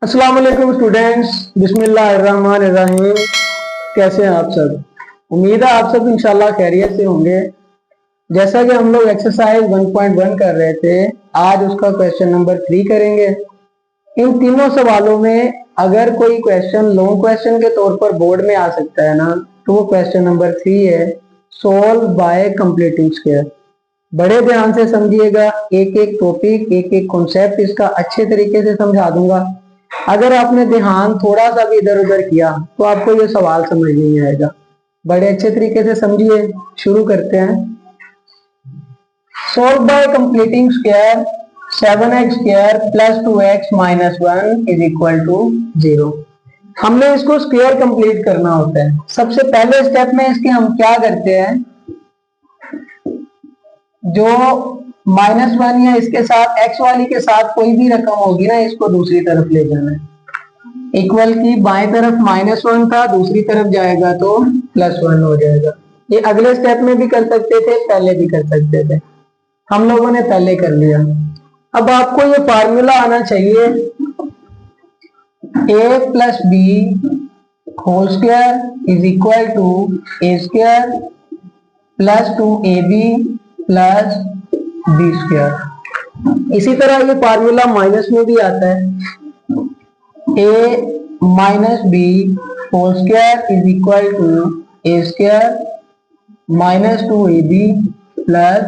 अस्सलाम वालेकुम स्टूडेंट्स, बिस्मिल्लाहिर्रहमानिर्रहीम। कैसे हैं आप सब? उम्मीद है आप सब इंशाल्लाह खैरियत से होंगे। जैसा कि हम लोग एक्सरसाइज 1.1 कर रहे थे, आज उसका क्वेश्चन नंबर 3 करेंगे। इन तीनों सवालों में अगर कोई क्वेश्चन लॉन्ग क्वेश्चन के तौर पर बोर्ड में आ सकता है ना, तो वो क्वेश्चन नंबर 3 है, सोल्व बाय कंप्लीटिंग स्क्वायर। बड़े ध्यान से समझिएगा, एक एक टॉपिक, एक एक कॉन्सेप्ट इसका अच्छे तरीके से समझा दूंगा। अगर आपने ध्यान थोड़ा सा भी इधर उधर किया तो आपको ये सवाल समझ नहीं आएगा। बड़े अच्छे तरीके से समझिए। शुरू करते हैं। Solve by completing square 7x square plus 2x minus 1 is equal to 0। हमने इसको स्क्वायर कंप्लीट करना होता है। सबसे पहले स्टेप में इसके हम क्या करते हैं, जो -1 या इसके साथ x वाली के साथ कोई भी रकम होगी ना, इसको दूसरी तरफ ले जाना है। इक्वल की बाएं तरफ -1 था, दूसरी तरफ जाएगा तो +1 हो जाएगा। ये अगले स्टेप में भी कर सकते थे, पहले भी कर सकते थे। हम लोगों ने पहले कर लिया। अब आपको ये फार्मूला आना चाहिए, a plus b whole square is equal to a square plus 2ab plus B square. इसी तरह ये फार्मूला माइनस में भी आता है, a minus b whole square is equal to a square minus 2ab plus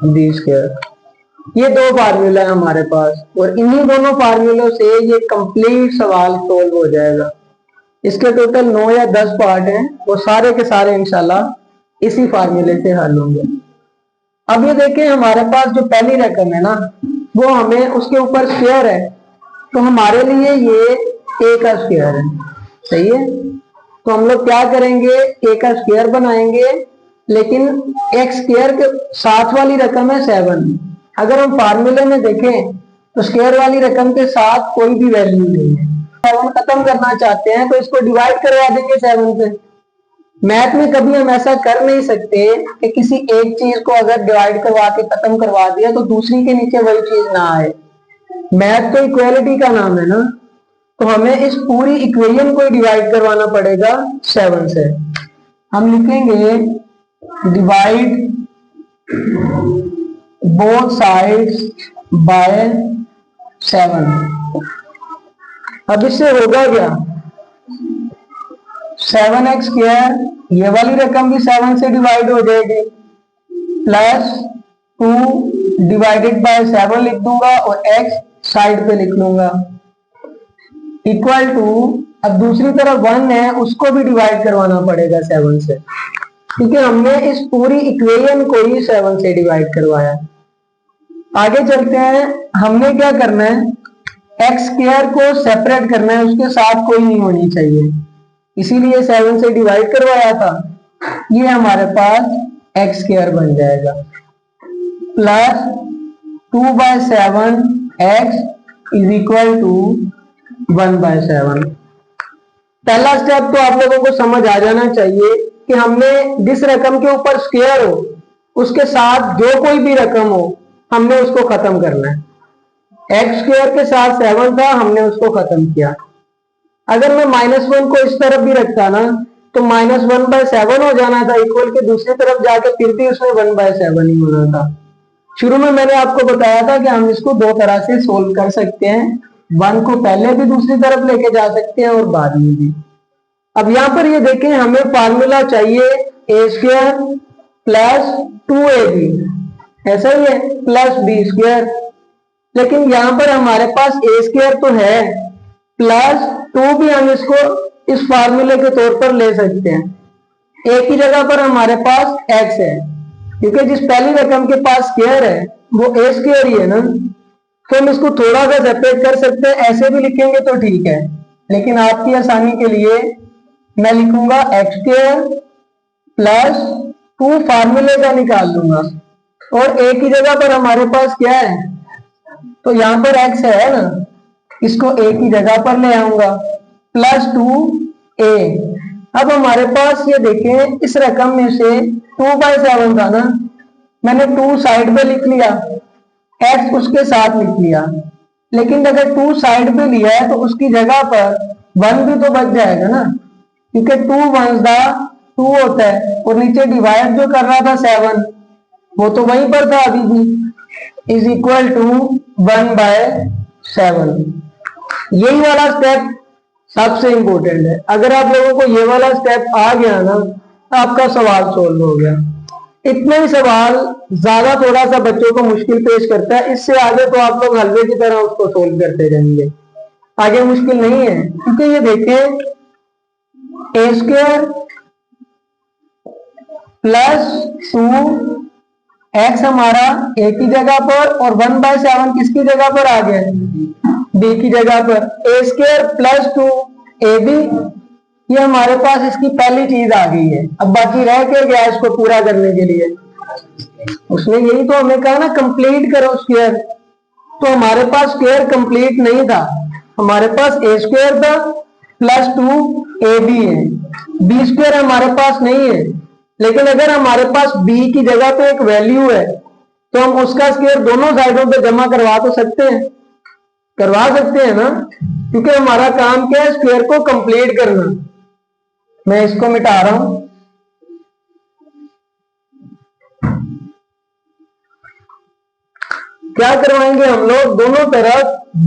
B square. ये दो formula है हमारे पास, और इन्हीं दोनों फार्मूलों से ये कंप्लीट सवाल सोल्व हो जाएगा। इसके टोटल 9 या 10 पार्ट हैं, वो सारे के सारे इंशाल्लाह इसी फार्मूले से हल होंगे। अब ये देखें, हमारे पास जो पहली रकम है ना, वो हमें उसके ऊपर स्क्वायर है, तो हमारे लिए ये a का स्क्वायर है। सही है, तो हम लोग क्या करेंगे, a का स्क्वायर बनाएंगे, लेकिन x स्क्वायर के साथ वाली रकम है 7। अगर हम फार्मूले में देखें तो स्क्वायर वाली रकम के साथ कोई भी वैल्यू नहीं है। 7 खत्म करना चाहते हैं तो इसको डिवाइड करवा देंगे 7 से। मैथ में कभी हम ऐसा कर नहीं सकते कि किसी एक चीज को अगर डिवाइड करवा के खत्म करवा दिया तो दूसरी के नीचे वही चीज ना आए। मैथ तो इक्वालिटी का नाम है ना, तो हमें इस पूरी इक्वेशन को डिवाइड करवाना पड़ेगा 7 से। हम लिखेंगे डिवाइड बोथ साइड्स बाय 7। अब इससे होगा क्या, 7x स्क्वायर, ये वाली रकम भी 7 से डिवाइड हो जाएगी, प्लस 2 डिवाइडेड बाय 7 लिख दूंगा और x साइड पे लिख लूंगा, इक्वल टू, अब दूसरी तरफ 1 है, उसको भी डिवाइड करवाना पड़ेगा 7 से, क्योंकि हमने इस पूरी इक्वेशन को ही 7 से डिवाइड करवाया। आगे चलते हैं, हमने क्या करना है, एक्स स्क्वायर को सेपरेट करना है, उसके साथ कोई नहीं होनी चाहिए, इसीलिए 7 से डिवाइड करवाया था। ये हमारे पास एक्स स्क्वायर बन जाएगा, plus 2/7 x is equal to 1/7। पहला स्टेप तो आप लोगों को समझ आ जाना चाहिए कि हमने जिस रकम के ऊपर स्क्वायर हो उसके साथ जो कोई भी रकम हो, हमने उसको खत्म करना है। एक्स स्क्वायर के साथ 7 था, हमने उसको खत्म किया। अगर मैं -1 को इस तरफ भी रखता ना, तो -1/7 हो जाना था, इक्वल के दूसरी तरफ जाके फिर भी उसमें 1/7 ही होना था। शुरू में मैंने आपको बताया था कि हम इसको दो तरह से सोल्व कर सकते हैं, 1 को पहले भी दूसरी तरफ लेके जा सकते हैं और बाद में भी। अब यहाँ पर ये देखें, हमें फार्मूला चाहिए a स्क्वायर प्लस 2ab, ऐसा ही है, प्लस b स्क्वायर, लेकिन यहाँ पर हमारे पास a स्क्वायर तो है, प्लस 2 भी हम इसको इस फार्मूले के तौर पर ले सकते हैं। a की जगह पर हमारे पास x है, क्योंकि जिस पहली रकम के पास स्क्वायर है वो a स्क्वायर ही है ना, तो हम इसको थोड़ा सा सेपरेट कर सकते हैं, ऐसे भी लिखेंगे तो ठीक है, लेकिन आपकी आसानी के लिए मैं लिखूंगा x स्क्वायर प्लस 2 फार्मूले का निकाल लूंगा, और a की जगह पर हमारे पास क्या है, तो यहाँ पर x है ना, इसको a की जगह पर ले आऊंगा, प्लस 2a। अब हमारे पास ये देखें, इस रकम में से 2/7 था ना, मैंने 2 साइड पे लिख लिया, x उसके साथ लिख लिया, लेकिन अगर 2 साइड पे लिया है तो उसकी जगह पर 1 भी तो बच जाएगा ना, क्योंकि 2 1 2 होता है और नीचे डिवाइड जो कर रहा था 7 वो तो वहीं पर था अभी भी, इज इक्वल टू 1/7। यही वाला स्टेप सबसे इंपॉर्टेंट है। अगर आप लोगों को ये वाला स्टेप आ गया ना, आपका सवाल सोल्व हो गया। इतना ही सवाल ज्यादा थोड़ा सा बच्चों को मुश्किल पेश करता है, इससे आगे तो आप लोग हलवे की तरह उसको सोल्व करते रहेंगे, आगे मुश्किल नहीं है। क्योंकि ये देखें, ए स्क्वायर प्लस 2x हमारा a की जगह पर और 1/7 किसकी जगह पर आ गया, b की जगह पर। ए स्क्वायर प्लस 2ab, ये हमारे पास इसकी पहली चीज आ गई है। अब बाकी रह के गया इसको पूरा करने के लिए, उसने यही तो हमें कहा ना कंप्लीट करो स्क्वायर, तो हमारे पास स्क्वायर कंप्लीट नहीं था, हमारे पास ए स्क्वायर था प्लस 2ab है, बी स्क्वायर हमारे पास नहीं है। लेकिन अगर हमारे पास b की जगह पे एक वैल्यू है तो हम उसका स्क्वायर दोनों साइडों पे जमा करवा तो सकते हैं, करवा सकते हैं ना, क्योंकि हमारा काम क्या है, स्क्वायर को कंप्लीट करना। मैं इसको मिटा रहा हूं, क्या करवाएंगे हम लोग, दोनों तरफ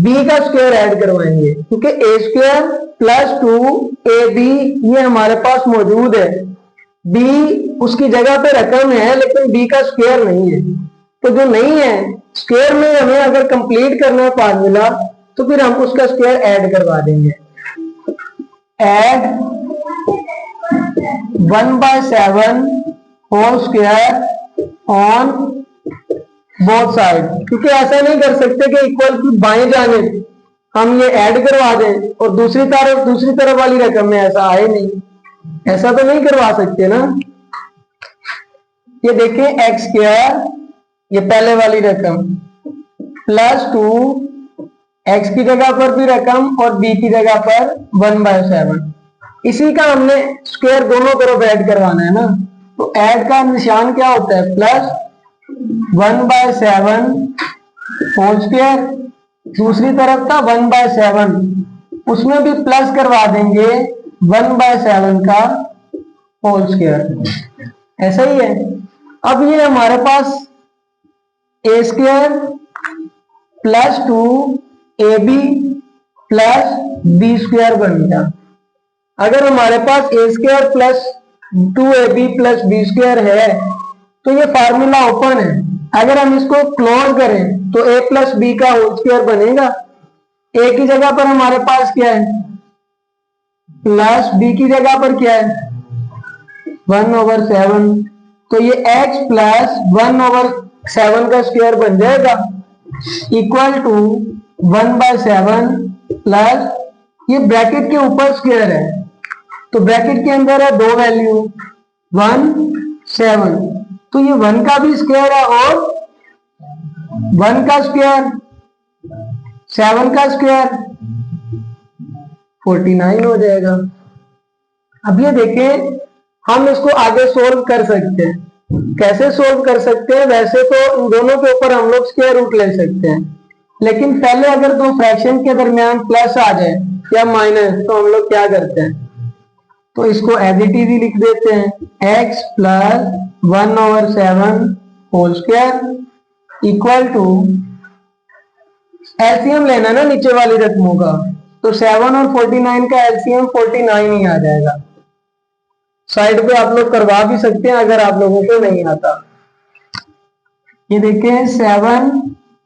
b का स्क्वायर ऐड करवाएंगे, क्योंकि ए स्क्वायर प्लस 2ab ये हमारे पास मौजूद है, b उसकी जगह पे रकम है लेकिन b का स्क्वायर नहीं है। तो जो नहीं है स्क्वायर में हमें अगर कंप्लीट करना है फार्मूला, तो फिर हम उसका स्क्वायर ऐड करवा देंगे। Add 1/7 whole square on both side, क्योंकि ऐसा नहीं कर सकते कि इक्वल की बाएं जानिब हम ये ऐड करवा दें और दूसरी तरफ वाली रकम में ऐसा आए नहीं, ऐसा तो नहीं करवा सकते ना। ये देखें एक्स स्क्वायर, ये पहले वाली रकम प्लस 2x की जगह पर भी रकम और b की जगह पर 1/7, इसी का हमने स्क्वायर दोनों तरफ ऐड करवाना है ना। तो ऐड का निशान क्या होता है, प्लस 1/7 होल स्क्वायर, दूसरी तरफ था 1/7, उसमें भी प्लस करवा देंगे 1/7 का होल स्क्वायर, ऐसा ही है। अब ये हमारे पास A square plus 2ab plus B square बन गया। अगर हमारे पास A square plus 2ab plus B square है तो ये फार्मूला ओपन है, अगर हम इसको क्लोज करें तो a प्लस बी का होल स्क्वायर बनेगा। a की जगह पर हमारे पास क्या है, प्लस b की जगह पर क्या है 1/7, तो ये x प्लस 1/7 का स्क्वायर बन जाएगा इक्वल टू 1/7 प्लस, ये ब्रैकेट के ऊपर स्क्वायर है तो ब्रैकेट के अंदर है दो वैल्यू 1 7, तो ये 1 का भी स्क्वायर है और 1 का स्क्वायर 7 का स्क्वायर 49 हो जाएगा। अब ये देखें, हम इसको आगे सोल्व कर सकते हैं। कैसे सोल्व कर सकते हैं, वैसे तो इन दोनों के ऊपर हम लोग स्क्वायर रूट ले सकते हैं, लेकिन पहले अगर दो फ्रैक्शन के दरमियान प्लस आ जाए या माइनस तो हम लोग क्या करते हैं, तो इसको एज इट इज लिख देते हैं, x plus 1/7 whole square equal to, LCM लेना ना नीचे वाली रकमों का, तो 7 और 49 का एलसीएम 49 ही आ जाएगा। साइड पे आप लोग करवा भी सकते हैं अगर आप लोगों को नहीं आता। ये देखें 7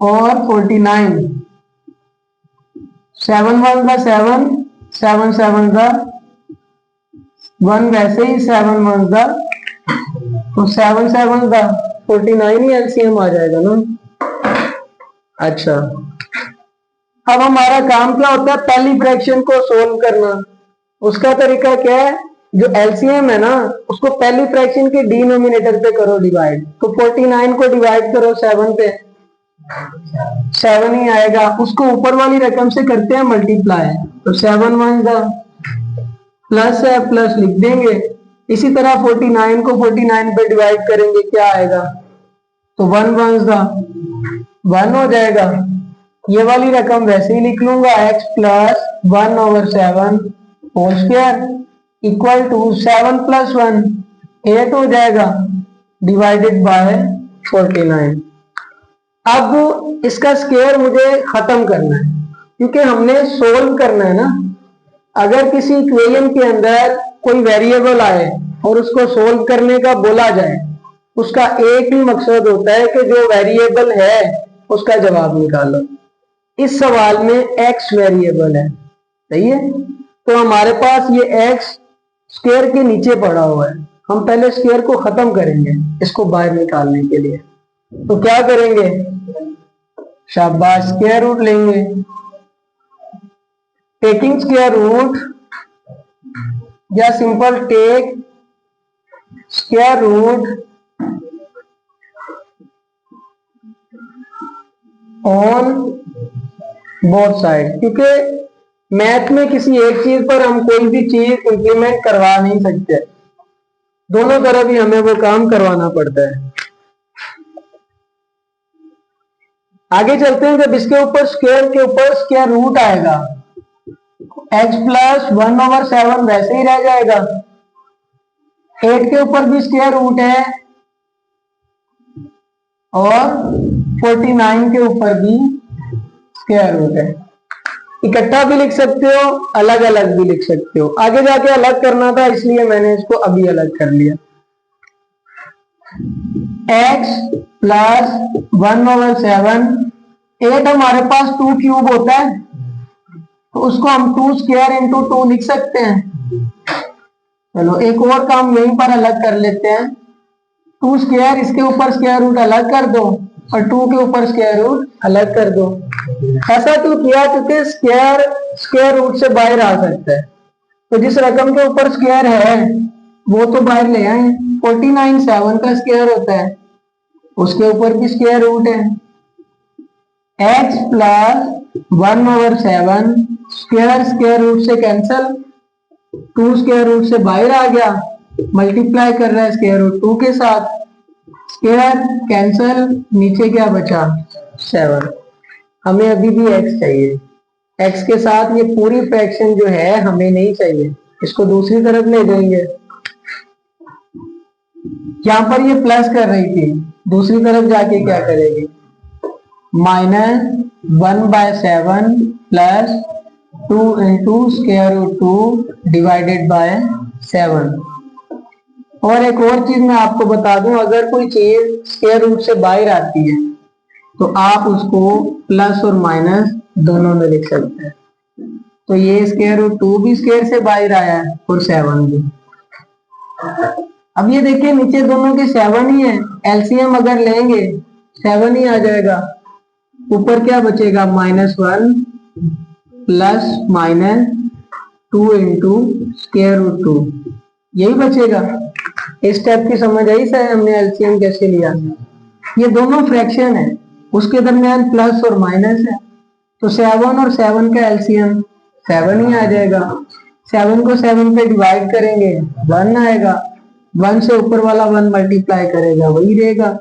और 49, 7 1 का 7, 7 7 का 1, वैसे ही 7 1 का, तो 7 7 का 49 ही एलसीएम आ जाएगा ना। अच्छा, अब हमारा काम क्या होता है, पहली फ्रैक्शन को सोल्व करना। उसका तरीका क्या है, जो एलसीएम है ना उसको पहली फ्रैक्शन के डिनोमिनेटर पे करो डिवाइड, तो 49 को डिवाइड करो 7 पे, 7 ही आएगा। उसको ऊपर वाली रकम से करते हैं मल्टीप्लाई, तो 7 1 का प्लस है, प्लस लिख देंगे। इसी तरह 49 को 49 पे डिवाइड करेंगे, क्या आएगा, तो 1 1 का 1 हो जाएगा, ये वाली रकम वैसे ही लिख लूंगा, x plus 1/7 whole square equal to 7 + 1 8 हो जाएगा डिवाइडेड बाय 49। अब इसका स्क्वायर मुझे खत्म करना है क्योंकि हमने सोल्व करना है ना। अगर किसी इक्वेशन के अंदर कोई वेरिएबल आए और उसको सोल्व करने का बोला जाए, उसका एक ही मकसद होता है कि जो वेरिएबल है उसका जवाब निकालो। इस सवाल में x वेरिएबल है, सही है, तो हमारे पास ये x स्क्वायर के नीचे पड़ा हुआ है। हम पहले स्क्वायर को खत्म करेंगे इसको बाहर निकालने के लिए। तो क्या करेंगे, शाबाश, स्क्वायर रूट लेंगे। टेकिंग स्क्वायर रूट या simple take square root on both side, क्योंकि मैथ में किसी एक चीज पर हम कोई भी चीज इंप्लीमेंट करवा नहीं सकते, दोनों तरफ ही हमें वो काम करवाना पड़ता है। आगे चलते हैं, जब इसके ऊपर स्क्वायर के ऊपर स्क्वायर रूट आएगा x प्लस 1/7 वैसे ही रह जाएगा। 8 के ऊपर भी स्क्वायर रूट है और 49 के ऊपर भी स्क्वायर रूट है। इकट्ठा भी लिख सकते हो, अलग अलग भी लिख सकते हो। आगे जाके अलग करना था इसलिए मैंने इसको अभी अलग कर लिया। x प्लस 1/7, 8 हमारे पास 2 क्यूब होता है तो उसको हम 2 स्क्वायर इंटू 2 लिख सकते हैं। चलो एक और काम यहीं पर अलग कर लेते हैं। 2 स्क्वायर, इसके ऊपर स्क्वायर रूट अलग कर दो और 2 के ऊपर स्क्वायर रूट अलग कर दो। ऐसा क्यों किया, क्योंकि स्क्वायर रूट से बाहर आ सकता है, तो जिस रकम के ऊपर स्क्वायर है वो तो बाहर ले आए। 49 7 का स्क्वायर होता है, उसके ऊपर भी स्क्वायर रूट है। x plus 1/7 square square root से कैंसल, 2 स्क्वायर रूट से बाहर आ गया, मल्टीप्लाई कर रहा है स्क्वायर रूट 2 के साथ, स्क्वायर कैंसल, नीचे क्या बचा 7। हमें अभी भी x चाहिए, x के साथ ये पूरी फ्रैक्शन जो है हमें नहीं चाहिए, इसको दूसरी तरफ ले जाएंगे। यहां पर ये प्लस कर रही थी, दूसरी तरफ जाके क्या करेगी, -1/7 plus 2 into square root 2 divided by 7। और एक और चीज मैं आपको बता दूं, अगर कोई चीज स्क्वायर रूट से बाहर आती है तो आप उसको प्लस और माइनस दोनों में लिख सकते हैं। तो ये स्क्वायर रूट 2 भी स्क्वायर से बाहर आया है और 7 भी। अब ये देखिए नीचे दोनों के 7 ही है, एलसीएम अगर लेंगे 7 ही आ जाएगा। ऊपर क्या बचेगा, -1 प्लस -2 इंटू स्क्वायर रूट 2, यही बचेगा। इस स्टेप की समझ आई सर, हमने एलसीएम कैसे लिया। ये दोनों फ्रैक्शन है, उसके दरमियान प्लस और माइनस है, तो 7 और 7 का एलसीएम 7 ही आ जाएगा। 7 को 7 पे डिवाइड करेंगे 1 आएगा, 1 से ऊपर वाला 1 मल्टीप्लाई करेगा वही रहेगा।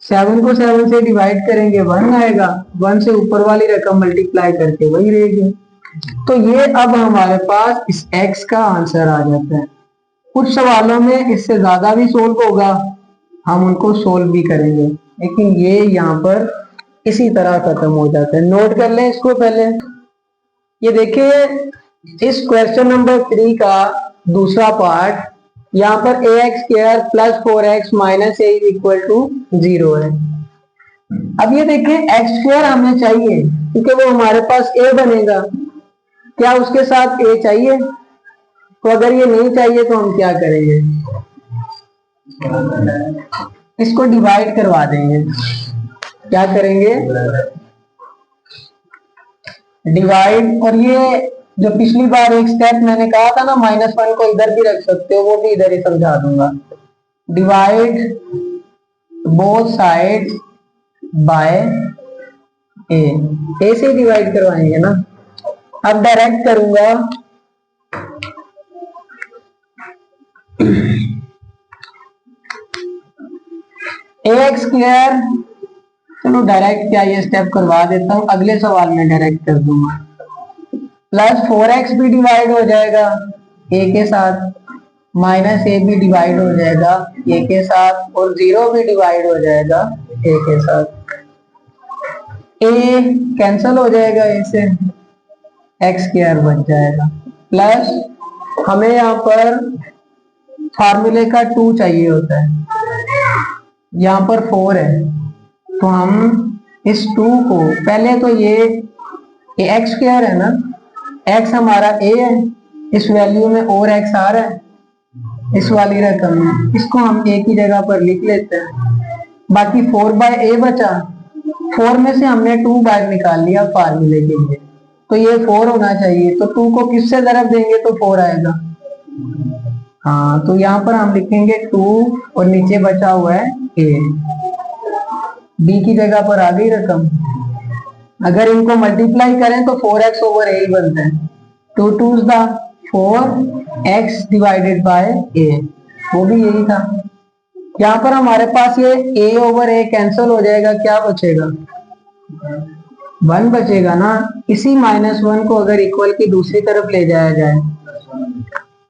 7 को 7 से डिवाइड करेंगे 1 आएगा, 1 से ऊपर वाली रकम मल्टीप्लाई करके वही रहेगी। तो ये अब हमारे पास इस x का आंसर आ जाता है। कुछ सवालों में इससे ज्यादा भी सोल्व होगा, हम उनको सोल्व भी करेंगे, लेकिन ये यहाँ पर इसी तरह खत्म हो जाता है। नोट कर लें इसको पहले। ये देखिए इस क्वेश्चन नंबर 3 का दूसरा पार्ट, यहाँ पर ax² plus 4x minus a equal to 0 है। अब ये देखें x² हमें चाहिए क्योंकि वो हमारे पास a बनेगा, क्या उसके साथ a चाहिए? तो अगर ये नहीं चाहिए तो हम क्या करेंगे, इसको डिवाइड करवा देंगे। क्या करेंगे, डिवाइड। और ये जो पिछली बार एक स्टेप मैंने कहा था ना, -1 को इधर भी रख सकते हो, वो भी इधर ही समझा दूंगा। डिवाइड बोथ साइड बाय ए से डिवाइड करवाएंगे ना। अब डायरेक्ट करूंगा, ax² चलो डायरेक्ट क्या ये स्टेप करवा देता हूँ, अगले सवाल में डायरेक्ट कर दूंगा। प्लस 4x भी डिवाइड हो जाएगा a के साथ, माइनस ए भी डिवाइड हो जाएगा a के साथ, और 0 भी डिवाइड हो जाएगा a के साथ। a कैंसल हो जाएगा a से, एक्स स्क्वायर बच जाएगा। प्लस हमें यहाँ पर फार्मूले का 2 चाहिए होता है, यहाँ पर 4 है, तो हम इस 2 को पहले तो ये एक्स स्क्वायर है ना, x हमारा a है, इस वैल्यू में और x आ रहा है इस वाली रकम में, इसको हम a की जगह पर लिख लेते हैं। बाकी 4/a बचा, 4 में से हमने 2 बाहर निकाल लिया फार्मूले के लिए, तो ये 4 होना चाहिए, तो 2 को किससे ज़रब देंगे तो 4 आएगा। हाँ, तो यहाँ पर हम लिखेंगे 2 और नीचे बचा हुआ है a, b की जगह पर आ गई रकम। अगर इनको मल्टीप्लाई करें तो 4x ओवर a ही बनता है, 2 2s दा 4x डिवाइडेड बाय a, वो भी यही था। यहाँ पर हमारे पास ये a ओवर a कैंसिल हो जाएगा, क्या बचेगा 1 बचेगा ना। इसी -1 को अगर इक्वल की दूसरी तरफ ले जाया जाए,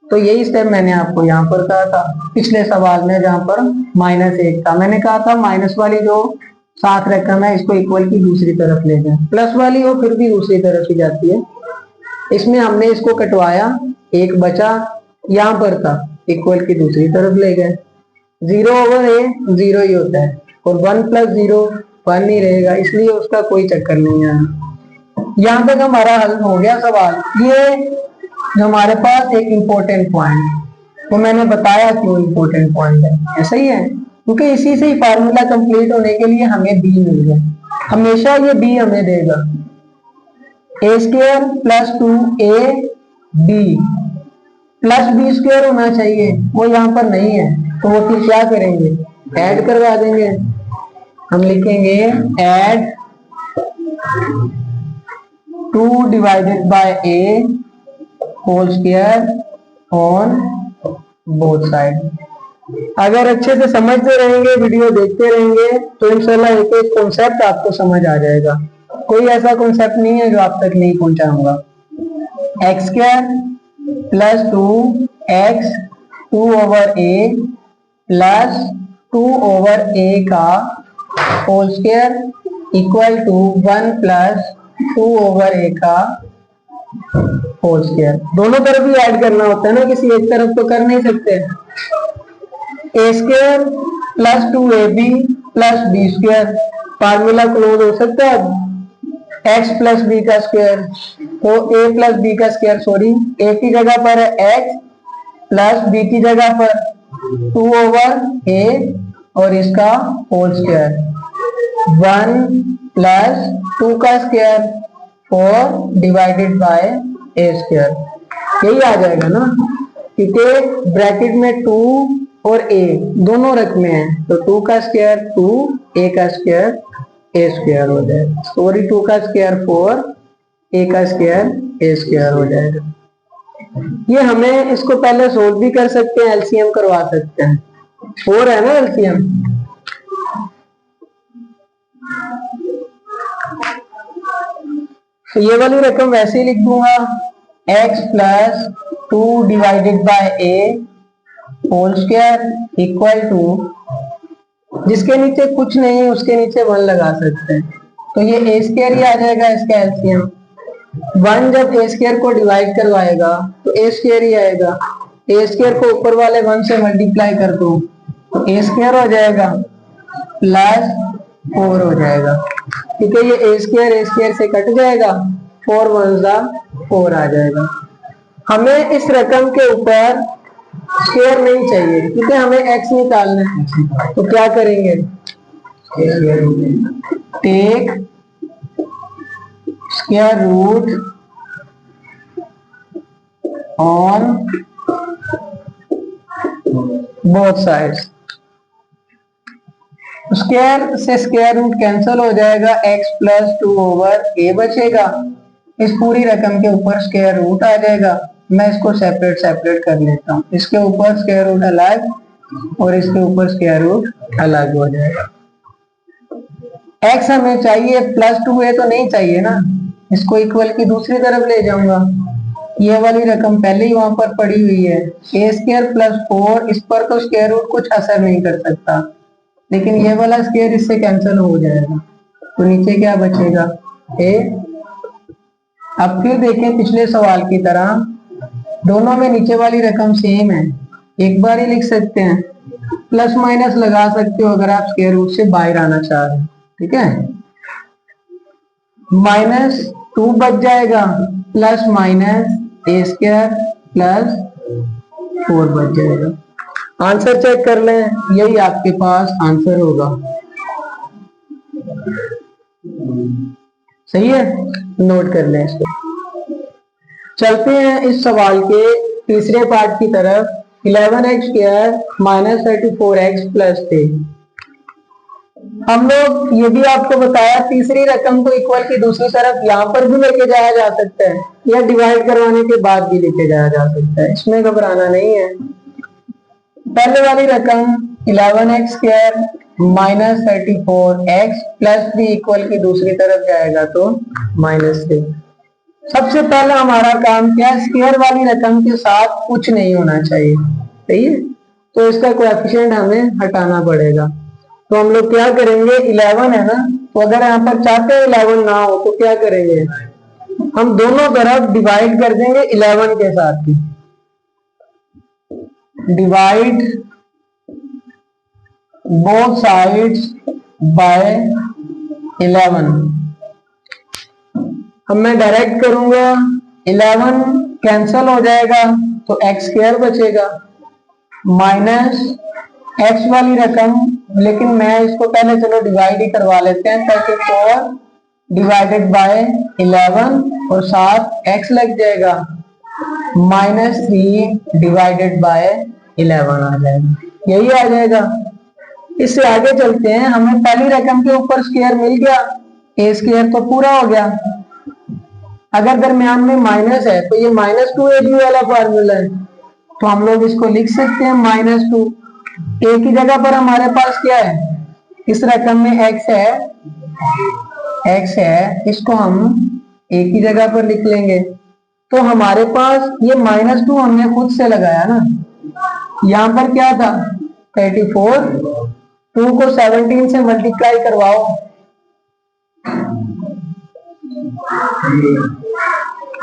तो यही स्टेप मैंने आपको यहाँ पर कहा था पिछले सवाल में, जहाँ पर -1 था, मैंने कहा था माइनस वाली जो साथ रकम है इसको इक्वल की दूसरी तरफ ले जाए, प्लस वाली वो फिर भी दूसरी तरफ ही जाती है। इसमें हमने इसको कटवाया, 1 बचा, यहाँ पर था इक्वल की दूसरी तरफ ले गए। 0 ओवर a 0 ही होता है, और 1 + 0 1 ही रहेगा, इसलिए उसका कोई चक्कर नहीं है। यहाँ तक हमारा हल हो गया सवाल। ये जो हमारे पास एक इम्पोर्टेंट पॉइंट, तो मैंने बताया क्यों इम्पोर्टेंट पॉइंट है, ऐसा ही है क्योंकि इसी से ही फार्मूला कंप्लीट होने के लिए हमें b मिल गया। हमेशा ये b हमें देगा, a² + 2ab प्लस b² होना चाहिए, वो यहाँ पर नहीं है, तो वो फिर क्या करेंगे, ऐड करवा देंगे। हम लिखेंगे add 2 divided by a whole square on both side. अगर अच्छे से समझते रहेंगे, वीडियो देखते रहेंगे, तो इंशाल्लाह एक एक कॉन्सेप्ट आपको समझ आ जाएगा। कोई ऐसा कॉन्सेप्ट नहीं है जो आप तक नहीं पहुंचाऊंगा। x² + 2x 2 over a plus 2 over a का whole square equal to 1 + 2 over a का होल स्क्वायर। दोनों तरफ ही ऐड करना होता है ना, किसी एक तरफ तो कर नहीं सकते। a² + 2ab + b², formula close हो सकता है x + b का स्क्वायर, तो a + b का स्क्वायर, सॉरी a की जगह पर है x प्लस b की जगह पर 2 ओवर a और इसका होल स्क्वायर, 1 + 2 का स्क्वायर 4 डिवाइडेड बाय a²। यही आ जाएगा ना, क्योंकि ब्रैकेट में 2 और a दोनों रकमें हैं, तो 2 का स्क्वायर 2, a का स्क्वायर a² हो जाएगा, सॉरी 2 का स्क्वायर 4, a का स्क्वायर a² हो जाएगा। ये हमें इसको पहले सोल्व भी कर सकते हैं, एलसीएम करवा सकते हैं, 4 है ना एलसीएम। तो ये वाली रकम वैसे ही लिख दूंगा, x + 2 divided by a whole square equal to, जिसके नीचे कुछ नहीं है उसके नीचे 1 लगा सकते हैं, तो ये a² ही आ जाएगा इसका एलसीएम। 1 जब a² को डिवाइड करवाएगा तो a² ही आएगा, a² को ऊपर वाले 1 से मल्टीप्लाई कर दो तो a² हो जाएगा प्लस 4 हो जाएगा, ठीक है। ये a² से कट जाएगा, 4 1 4 आ जाएगा। हमें इस रकम के ऊपर स्क्वायर नहीं चाहिए क्योंकि हमें x निकालना है, तो क्या करेंगे, take square root on both sides. Square से स्क्वायर रूट कैंसिल हो जाएगा, x + 2 ओवर a बचेगा, इस पूरी रकम के ऊपर स्क्वायर रूट आ जाएगा। मैं इसको सेपरेट कर लेता हूँ, इसके ऊपर स्क्वायर रूट अलग और इसके ऊपर स्क्वायर रूट अलग हो जाएगा। x हमें चाहिए, +2 है तो नहीं चाहिए ना, इसको इक्वल की दूसरी तरफ ले जाऊंगा। ये वाली रकम पहले ही वहां पर पड़ी हुई है, a² + 4, इस पर तो स्क्वायर रूट कुछ असर नहीं कर सकता, लेकिन ये वाला स्क्वायर इससे कैंसिल हो जाएगा, तो नीचे क्या बचेगा, a। अब फिर देखें पिछले सवाल की तरह, दोनों में नीचे वाली रकम सेम है, एक बार ही लिख सकते हैं, प्लस माइनस लगा सकते हो अगर आप स्क्वायर रूट से बाहर आना चाह रहे हैं, ठीक है। -2 बच जाएगा, प्लस माइनस a² + 4 बच जाएगा। आंसर चेक कर लें, यही आपके पास आंसर होगा, सही है, नोट कर लें इसको। चलते हैं इस सवाल के तीसरे पार्ट की तरफ। 11x² - 34x + 3। हम लोग ये भी आपको बताया तीसरी रकम को इक्वल की दूसरी तरफ यहाँ पर भी लेके जाया जा सकता है, या डिवाइड करवाने के बाद भी लेके जाया जा सकता है, इसमें घबराना नहीं है। पहले वाली रकम 11x² - 34x + 3 इक्वल की दूसरी तरफ जाएगा तो -3। सबसे पहला हमारा काम क्या है, स्क्वायर वाली रकम के साथ कुछ नहीं होना चाहिए, सही है, तो इसका कोएफिशिएंट हमें हटाना पड़ेगा। तो हम लोग क्या करेंगे, 11 है ना, तो अगर यहाँ पर चाहते हैं 11 ना हो तो क्या करेंगे, हम दोनों तरफ डिवाइड कर देंगे 11 के साथ ही, डिवाइड बोथ साइड्स बाय 11। अब मैं डायरेक्ट करूंगा, 11 कैंसल हो जाएगा तो x² बचेगा, माइनस x वाली रकम, लेकिन मैं इसको पहले चलो डिवाइड ही करवा लेते हैं, 34 डिवाइडेड बाय 11 और साथ x लग जाएगा, -3 डिवाइडेड बाय 11 आ जाएगा, यही आ जाएगा। इससे आगे चलते हैं, हमें पहली रकम के ऊपर स्क्वायर मिल गया, a² तो पूरा हो गया। अगर दरमियान में माइनस है तो ये -2ab वाला फार्मूला है, तो हम लोग इसको लिख सकते हैं -2। a की जगह पर हमारे पास क्या है, इस रकम में x है, इसको हम a की जगह पर लिख लेंगे। तो हमारे पास ये -2 हमने खुद से लगाया ना, यहाँ पर क्या था 34, 2 को 17 से मल्टीप्लाई करवाओ,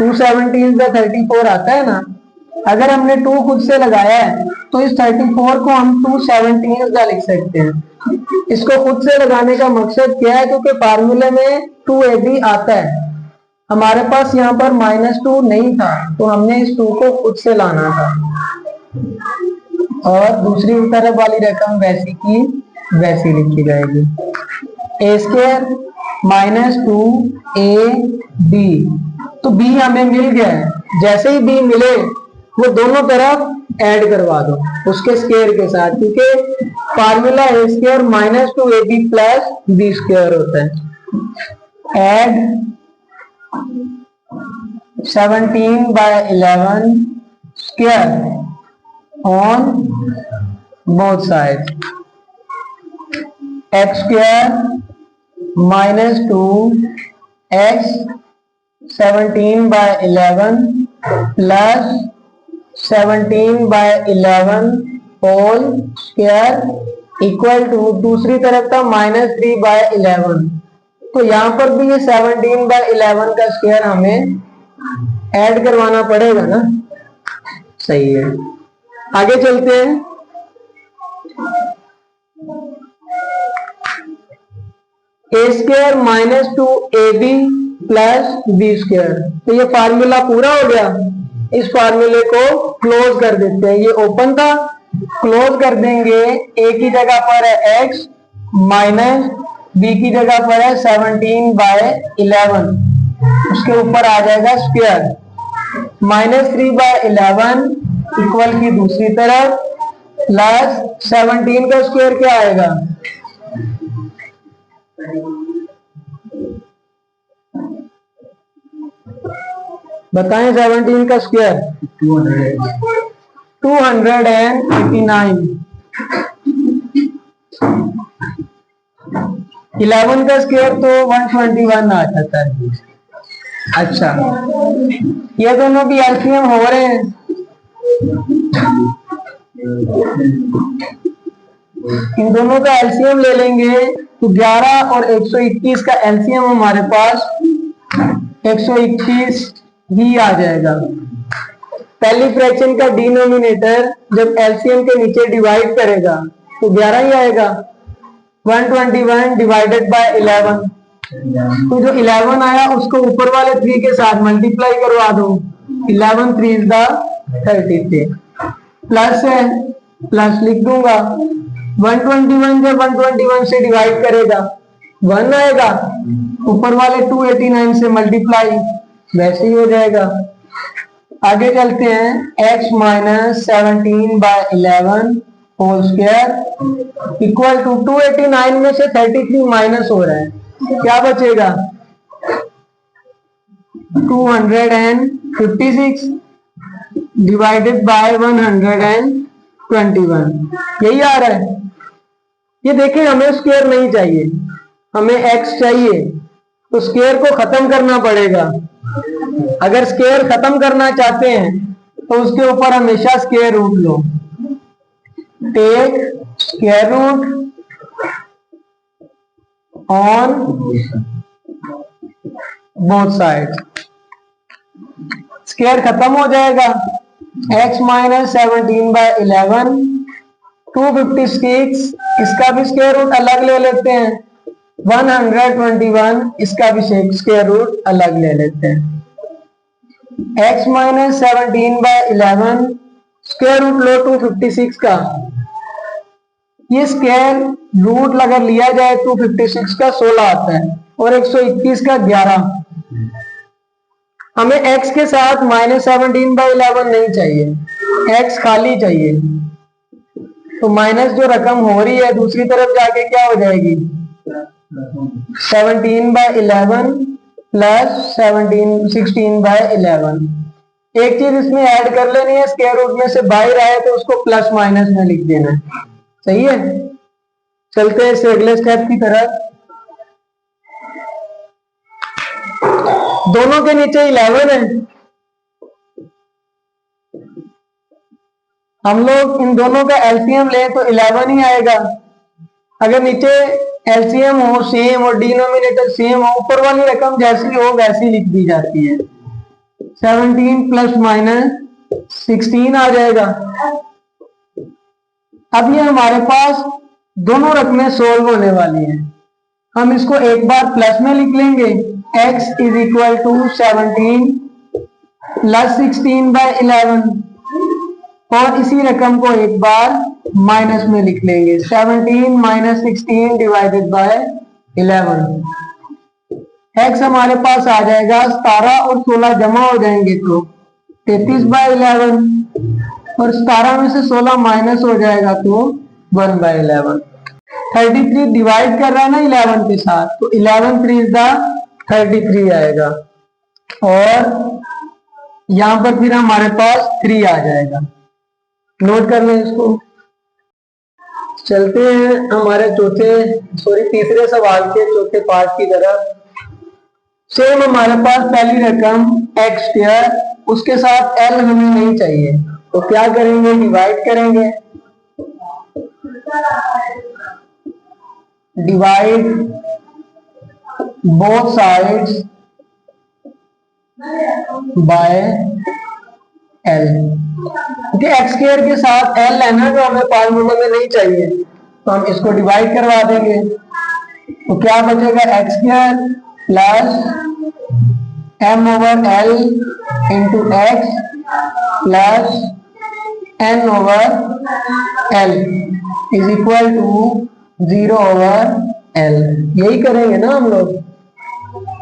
2 17 से 34 आता है ना। अगर हमने 2 खुद से लगाया है तो इस 34 को हम 2 17 का लिख सकते हैं। इसको खुद से लगाने का मकसद क्या है, क्योंकि फार्मूले में 2ab आता है, हमारे पास यहाँ पर -2 नहीं था तो हमने इस 2 को खुद से लाना था, और दूसरी तरफ वाली रकम वैसी की वैसी लिखी जाएगी, a² - 2ab। तो b हमें मिल गया है, जैसे ही b मिले वो दोनों तरफ ऐड करवा दो उसके स्क्वायर के साथ, क्योंकि फार्मूला a² - 2ab + b² होता है। Add 17/11 square on both side, x² - 2x 17/11 + 17/11 whole square equal to, दूसरी तरफ था -3/11, तो यहां पर भी ये 17/11 का स्क्वायर हमें ऐड करवाना पड़ेगा ना, सही है। आगे चलते हैं, a² - 2ab + b², तो ये फार्मूला पूरा हो गया। इस फार्मूले को क्लोज कर देते हैं, ये ओपन था, क्लोज कर देंगे। a की जगह पर है x, माइनस b की जगह पर है 17/11, उसके ऊपर आ जाएगा स्क्वायर, -3/11 इक्वल की दूसरी तरफ, प्लस 17 का स्क्वायर क्या आएगा, बताएं 17 का स्क्वायर 289। 11 का स्क्वायर तो 121 आ जाता है। अच्छा, ये दोनों भी एलसीएम हो रहे हैं। इन दोनों का एलसीएम ले लेंगे तो 11 और 121 का एलसीएम हमारे पास 121 ही आ जाएगा। पहली फ्रैक्शन का डिनोमिनेटर जब एलसीएम के नीचे डिवाइड करेगा तो 11 ही आएगा। 121 डिवाइडेड बाय 11, तो जो 11 आया उसको ऊपर वाले 3 के साथ मल्टीप्लाई करवा दो। 11 3 इज द 33, प्लस है, प्लस लिख दूंगा। 121 जब 121 से डिवाइड करेगा 1 आएगा, ऊपर वाले 289 से मल्टीप्लाई, वैसे ही हो जाएगा। आगे चलते हैं, x minus 17 by 11 whole square equal to 289 में से 33 माइनस हो रहा है, क्या बचेगा? 256 डिवाइडेड बाय 121, यही आ रहा है। ये देखिए, हमें स्क्वायर नहीं चाहिए, हमें x चाहिए, तो स्क्वायर को खत्म करना पड़ेगा। अगर स्क्वायर खत्म करना चाहते हैं तो उसके ऊपर हमेशा स्क्वायर रूट लो। Take square root on both side, square खत्म हो जाएगा। x माइनस 17 बाय 11 256, इसका भी स्क्वायर रूट अलग ले लेते हैं। 121, इसका भी स्क्वायर रूट अलग ले लेते हैं। x minus 17 by 11 square root लो 256 का, ये स्क्वायर रूट अगर लिया जाए 256 का 16 आता है और 121 का 11। हमें x के साथ माइनस 17 बाय 11 नहीं चाहिए, x खाली चाहिए। तो माइनस जो रकम हो रही है दूसरी तरफ जाके क्या हो जाएगी? 17 बाय 11 प्लस 16 बाय 11। एक चीज इसमें ऐड कर लेनी है, स्क्वायर रूट में से बाहर आए तो उसको प्लस माइनस में लिख देना है, सही है। चलते हैं इससे अगले स्टेप की तरफ। दोनों के नीचे 11 है, हम लोग इन दोनों का एलसीएम लें तो 11 ही आएगा। अगर नीचे एलसीएम हो सेम और डिनोमिनेटर सेम हो, ऊपर वाली रकम जैसी हो वैसी लिख दी जाती है। 17 प्लस माइनस 16 आ जाएगा। अब ये हमारे पास दोनों रकमें सोल्व होने वाली हैं। हम इसको एक बार प्लस में लिख लेंगे, x is equal to 17 plus 16 by 11, और इसी रकम को एक बार माइनस में लिख लेंगे, 17 माइनस 16 डिवाइडेड बाय 11। x हमारे पास आ जाएगा 17 और 16 जमा हो जाएंगे तो 33 बाय 11, और 17 में से 16 माइनस हो जाएगा तो 1 बाय 11। 33 डिवाइड कर रहा है ना 11 के साथ, तो 11 3 इज द 33 आएगा, और यहां पर फिर हमारे पास 3 आ जाएगा। नोट कर लें इसको। चलते हैं हमारे तीसरे सवाल के चौथे पार्ट की तरफ। सेम हमारे पास पहली रकम x स्क्वायर, उसके साथ l हमें नहीं चाहिए, तो क्या करेंगे? डिवाइड करेंगे। Divide both sides by l, क्योंकि एक्स स्क्वायर के साथ l है ना जो हमें फार्मूला में नहीं चाहिए, तो हम इसको डिवाइड करवा देंगे। तो क्या बचेगा? X square plus m over l into x plus n over l is equal to 0 over l। यही करेंगे ना हम लोग।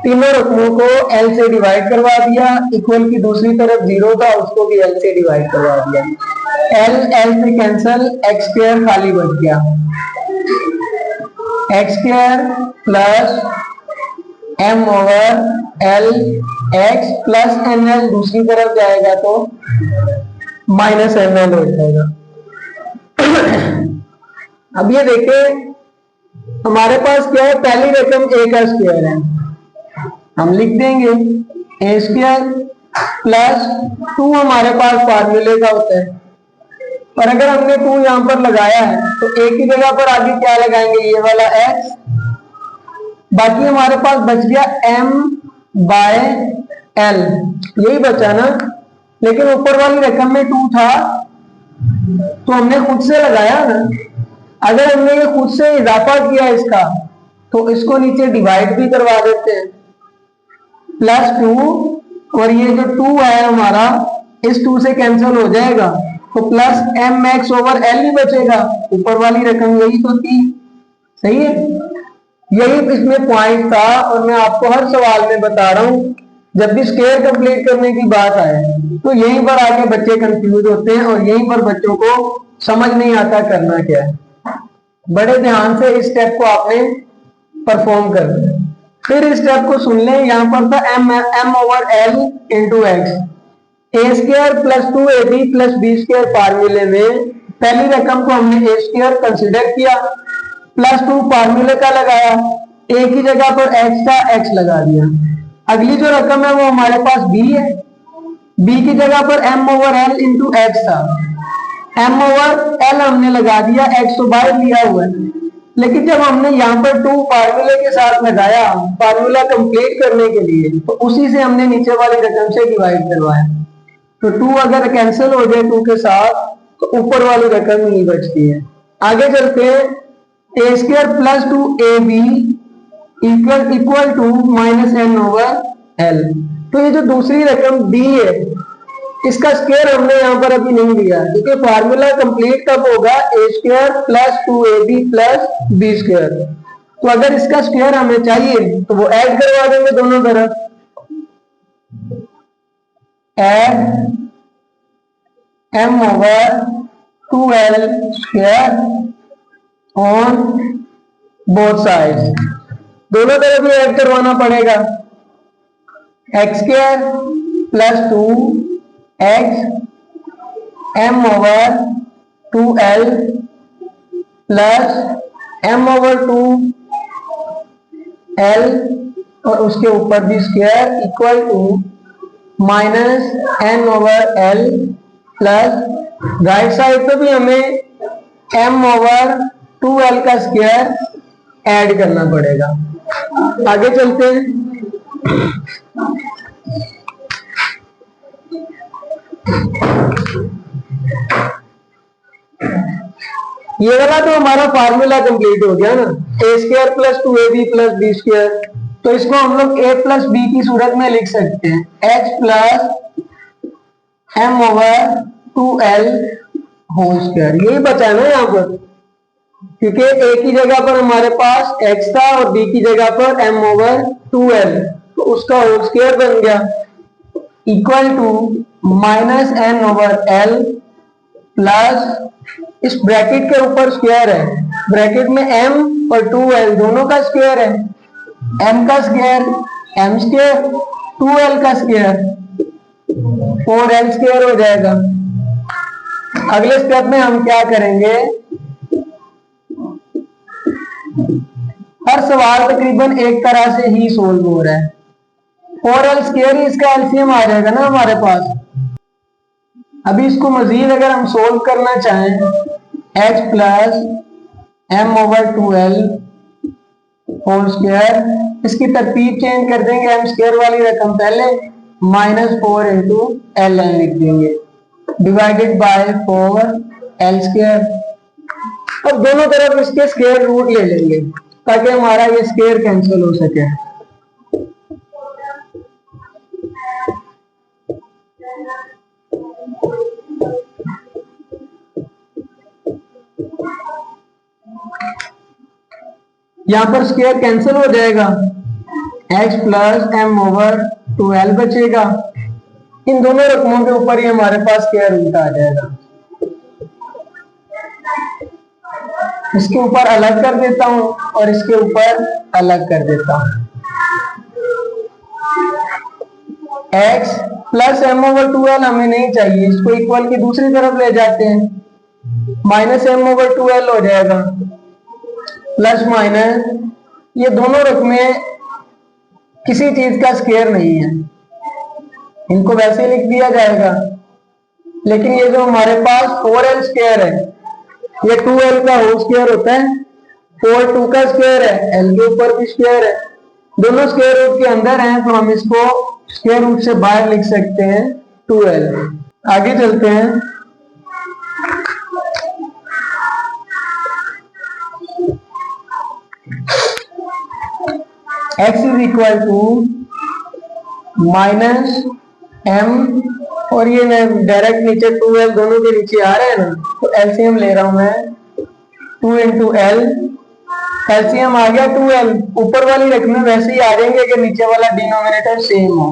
तीनों रकमों को l से डिवाइड करवा दिया, इक्वल की दूसरी तरफ 0 था उसको भी l से डिवाइड करवा दिया। l से कैंसल, एक्स स्क्वायर खाली बच गया। X square plus m over l x plus nl दूसरी तरफ जाएगा तो माइनस nl हो जाएगा। अब ये देखें, हमारे पास क्या है, पहली रकम a का स्क्वायर है, हम लिख देंगे a स्क्वायर प्लस 2 हमारे पास फार्मूले का होता है, और अगर हमने 2 यहाँ पर लगाया है तो a की जगह पर आगे क्या लगाएंगे, ये वाला x, बाकी हमारे पास बच गया m बाय l, यही बचा ना। लेकिन ऊपर वाली रकम में 2 था तो हमने खुद से लगाया ना, अगर हमने ये खुद से इजाफा किया इसका तो इसको नीचे डिवाइड भी करवा देते हैं, प्लस 2, और ये जो 2 है हमारा इस 2 से कैंसिल हो जाएगा, तो plus M X over L ही बचेगा, ऊपर वाली रकम यही तो थी, सही है। यही इसमें पॉइंट था, और मैं आपको हर सवाल में बता रहा हूं, जब भी स्क्वायर कंप्लीट करने की बात आए तो यहीं पर आके बच्चे कंफ्यूज होते हैं, और यहीं पर बच्चों को समझ नहीं आता करना क्या है। बड़े ध्यान से इस स्टेप को आपने परफॉर्म करना है। फिर इस स्टेप को सुन लें, यहां पर था M over L into X, A square plus 2ab plus B square फार्मूले में पहली रकम को हमने ए स्क्वायर कंसिडर किया, प्लस 2 फार्मूले का लगाया, ए की जगह पर एक्स का एक्स लगा दिया। अगली जो रकम है वो हमारे पास बी है, बी की जगह पर m over L into x था, एम ओवर एल हमने लगा दिया, एक्स तो बाहर लिया हुआ है, लेकिन जब हमने यहाँ पर 2 फार्मूले के साथ लगाया फार्मूला कंप्लीट करने के लिए, तो उसी से हमने नीचे वाली रकम से डिवाइड करवाया, तो 2 अगर कैंसिल हो जाए 2 के साथ तो ऊपर वाली रकम नहीं बचती है। आगे चलते हैं, A square plus 2ab equal to minus N over L, तो ये जो दूसरी रकम डी है इसका स्क्वायर हमने यहाँ पर अभी नहीं लिया, क्योंकि फार्मूला कंप्लीट कब होगा, A square plus 2ab plus B square, तो अगर इसका स्क्वायर हमें चाहिए तो वो ऐड करवा देंगे दोनों तरफ, add m over 2l square on both sides, दोनों तरफ ही ऐड करवाना पड़ेगा, x square plus 2x m over 2l plus m over 2l और उसके ऊपर भी square equal to minus n over l plus right side पे भी हमें m ओवर 2l का स्क्वायर ऐड करना पड़ेगा। आगे चलते हैं, ये वाला तो हमारा फार्मूला कंप्लीट हो गया ना, A square plus 2ab plus B square, तो इसको हम लोग a प्लस बी की सूरत में लिख सकते हैं, h plus m over 2l whole square, यही बचा ना यहाँ पर, क्योंकि a की जगह पर हमारे पास x था और b की जगह पर m ओवर 2l, तो उसका होल स्क्वायर बन गया, equal to minus n over l plus इस ब्रैकेट के ऊपर स्क्वायर है, ब्रैकेट में m और 2l दोनों का स्क्वायर है, m का स्क्वायर m स्क्वायर, 2l का स्क्वायर 4l स्क्वायर हो जाएगा। अगले स्टेप में हम क्या करेंगे, हर सवाल तकरीबन एक तरह से ही सोल्व हो रहा है, 4l स्क्वायर ही इसका एलसीएम आ जाएगा ना हमारे पास। अभी इसको मजीद अगर हम सोल्व करना चाहें, h plus m over 2l whole square, इसकी तरतीब चेंज कर देंगे, m स्क्वायर वाली रकम पहले माइनस 4 इंटू एल एन लिख देंगे, डिवाइडेड बाय 4l स्क्वायर। अब दोनों तरफ इसके स्क्वायर रूट ले लेंगे ताकि हमारा ये स्क्वायर कैंसिल हो सके। यहां पर स्क्वायर कैंसिल हो जाएगा, x plus m over 2l बचेगा, इन दोनों रकमों के ऊपर ही हमारे पास स्क्वायर रूट आ जाएगा। इसके ऊपर अलग कर देता हूं और इसके ऊपर अलग कर देता हूं, x plus m over 2l हमें नहीं चाहिए, इसको इक्वल की दूसरी तरफ ले जाते हैं, माइनस m ओवर 2l हो जाएगा, प्लस माइनस, ये दोनों रकमें किसी चीज का स्क्वायर नहीं है, इनको वैसे ही लिख दिया जाएगा। लेकिन ये जो हमारे पास 4l स्क्वायर है, ये 2l का होल स्क्वायर होता है, 4 2 का स्क्वायर है, l के ऊपर भी स्क्वायर है, दोनों स्क्वायर रूट के अंदर हैं, तो हम इसको स्क्वायर रूट से बाहर लिख सकते हैं 2l। आगे चलते हैं। x is equal to minus m, और ये मैं डायरेक्ट नीचे 2l दोनों के नीचे आ रहे हैं ना, तो एलसीएम ले रहा हूं मैं 2 इंटू एल, एलसीएम आ गया 2l, ऊपर वाली रकमें वैसे ही आ जाएंगे कि नीचे वाला डिनोमिनेटर सेम हो,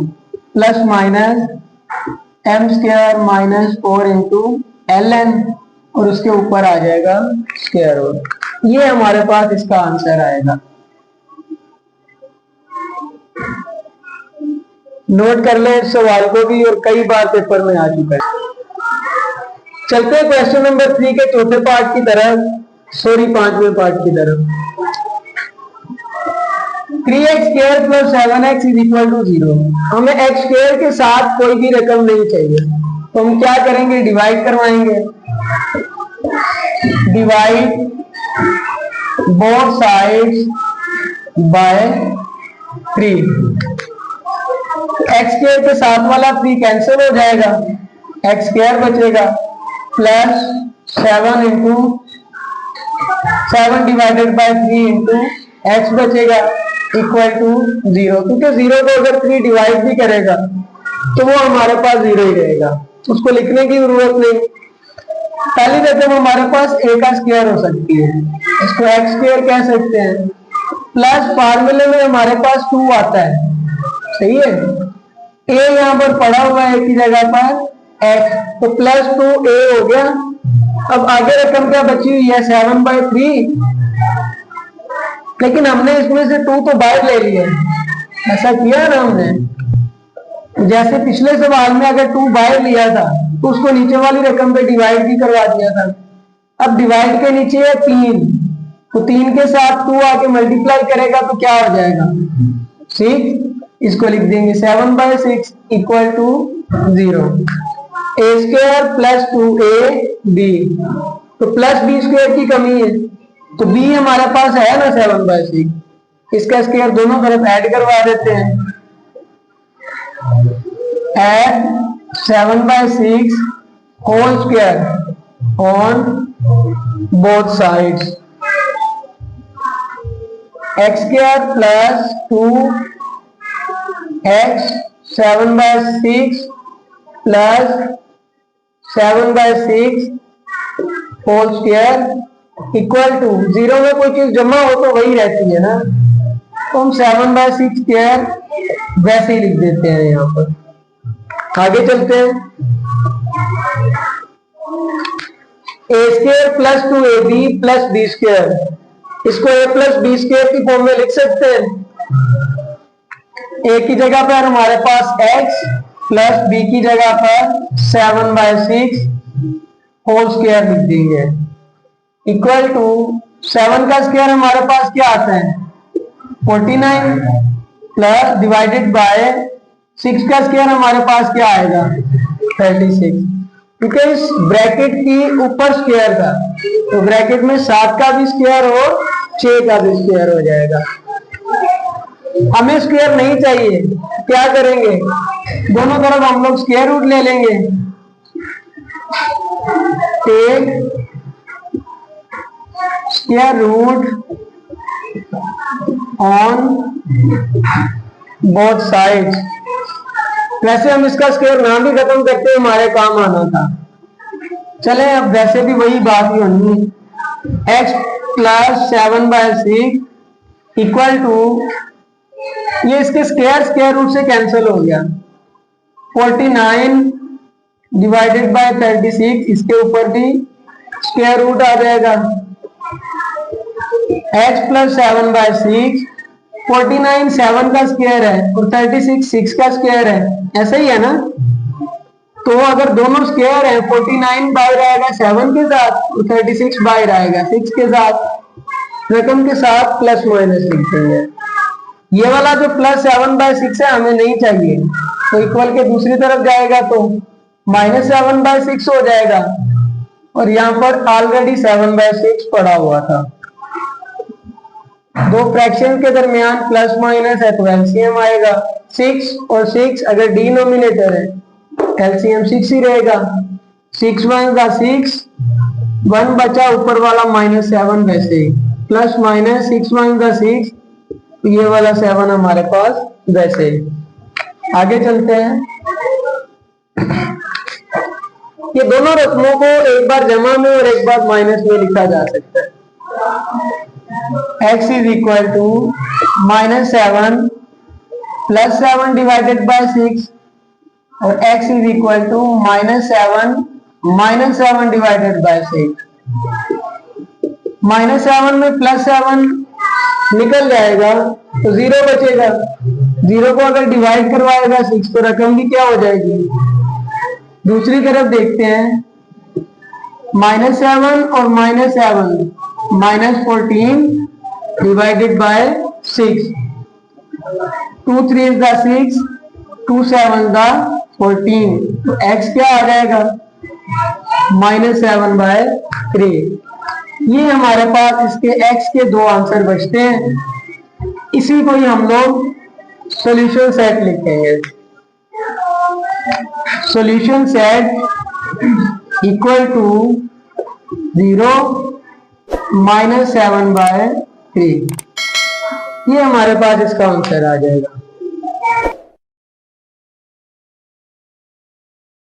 plus minus m square minus 4 into ln, और उसके ऊपर आ जाएगा स्क्वायर रूट। ये हमारे पास इसका आंसर आएगा। नोट कर ले इस सवाल को भी, और कई बार पेपर में आ चुका है। चलते हैं क्वेश्चन नंबर 3 के चौथे पार्ट की तरफ, सॉरी 5वें पार्ट की तरफ। 3x square plus 7x is equal to 0। हमें x स्क्वायर के साथ कोई भी रकम नहीं चाहिए, तो हम क्या करेंगे, डिवाइड करवाएंगे। Divide both sides by 3। x square के साथ वाला 3 कैंसिल हो जाएगा, x स्क्वायर बचेगा, plus 7 into 7 divided bye 3 into x बचेगा, इक्वल टू 0। क्योंकि 0 को अगर 3 डिवाइड भी करेगा तो वो हमारे पास 0 ही रहेगा, उसको लिखने की जरूरत नहीं। पहली रकम हमारे पास a का स्क्वायर हो सकती है, इसको x स्क्वायर कह सकते हैं, प्लस फार्मूले में हमारे पास 2 आता है, सही है। a यहाँ पर पड़ा हुआ है की जगह पर x, तो प्लस 2a हो गया। अब आगे रकम क्या बची हुई है, 7/3, लेकिन हमने इसमें से 2 तो बाहर ले लिया, ऐसा किया ना हमने। जैसे पिछले सवाल में अगर 2 बाहर लिया था तो उसको नीचे वाली रकम पे डिवाइड भी करवा दिया था। अब डिवाइड के नीचे है 3, तो 3 के साथ 2 आके मल्टीप्लाई करेगा तो क्या हो जाएगा, 6। इसको लिख देंगे 7/6 equal to 0। a square plus 2ab, तो प्लस b स्क्वायर की कमी है, तो b हमारे पास है ना 7/6, इसका स्क्वायर दोनों तरफ ऐड करवा देते हैं। Add 7/6 whole square on both sides, x square plus 2x 7/6 plus 7/6 whole square equal to 0 में कोई चीज जमा हो तो वही रहती है ना, तो हम 7/6 स्क्वायर वैसे ही लिख देते हैं यहाँ पर। आगे चलते हैं। a square plus 2ab plus b square, इसको a प्लस b स्क्वायर की फॉर्म में लिख सकते हैं। a की जगह पर हमारे पास x प्लस b की जगह पर 7/6 होल स्क्वायर लिख देंगे, इक्वल टू 7 का स्क्वायर हमारे पास क्या आता है 49, प्लस डिवाइडेड बाय 6 का स्क्वायर हमारे पास क्या आएगा 36, क्योंकि इस ब्रैकेट की ऊपर स्क्वायर था, तो ब्रैकेट में 7 का भी स्क्वायर और 6 का भी स्क्वायर हो जाएगा। हमें स्क्वायर नहीं चाहिए, क्या करेंगे, दोनों तरफ हम लोग स्क्वायर रूट ले लेंगे। Take square root on both sides. वैसे हम इसका स्क्वायर नाम भी खत्म करते हैं, हमारे काम आना था। चले अब वैसे भी वही बात ही होनी है। x प्लस 7/6 इक्वल टू, ये इसके स्क्वायर रूट से कैंसिल हो गया, 49 डिवाइडेड बाय 36, इसके ऊपर भी स्क्वायर रूट आ जाएगा। x प्लस 7/6, 49 7 का स्क्वायर है और 36 6 का स्क्वायर है, ऐसा ही है ना। तो अगर दोनों स्क्वायर है 49 बाहर आएगा 7 के साथ और 36 बाहर आएगा 6 के साथ, रकम के साथ प्लस माइनस लिख देंगे। ये वाला जो +7/6 है हमें नहीं चाहिए, तो इक्वल के दूसरी तरफ जाएगा तो -7/6 हो जाएगा, और यहाँ पर ऑलरेडी 7/6 पड़ा हुआ था। दो फ्रैक्शन के दरमियान प्लस माइनस है तो एलसीएम आएगा 6 और 6, अगर डिनोमिनेटर है एलसीएम 6 ही रहेगा। 6 1 का 6, 1 बचा ऊपर वाला -7 वैसे ही, प्लस माइनस 6 1 का 6, ये वाला 7 हमारे पास वैसे ही। आगे चलते हैं। ये दोनों रकमों को एक बार जमा में और एक बार माइनस में लिखा जा सकता है। x is equal to -7 + 7 divided by 6 और x is equal to -7 -7 divided by 6। -7 में +7 निकल जाएगा तो 0 बचेगा। 0 को अगर डिवाइड करवाएगा 6 तो रकम भी क्या हो जाएगी। दूसरी तरफ देखते हैं, -7 और -7 -14 डिवाइडेड बाय 6। 2 3 का 6, 2 7 का 14, तो x क्या आ जाएगा -7/3। ये हमारे पास इसके x के दो आंसर बचते हैं। इसी को ही हम लोग सॉल्यूशन सेट लिखेंगे। सॉल्यूशन सेट इक्वल टू 0 -7/3, ये हमारे पास इसका आंसर आ जाएगा।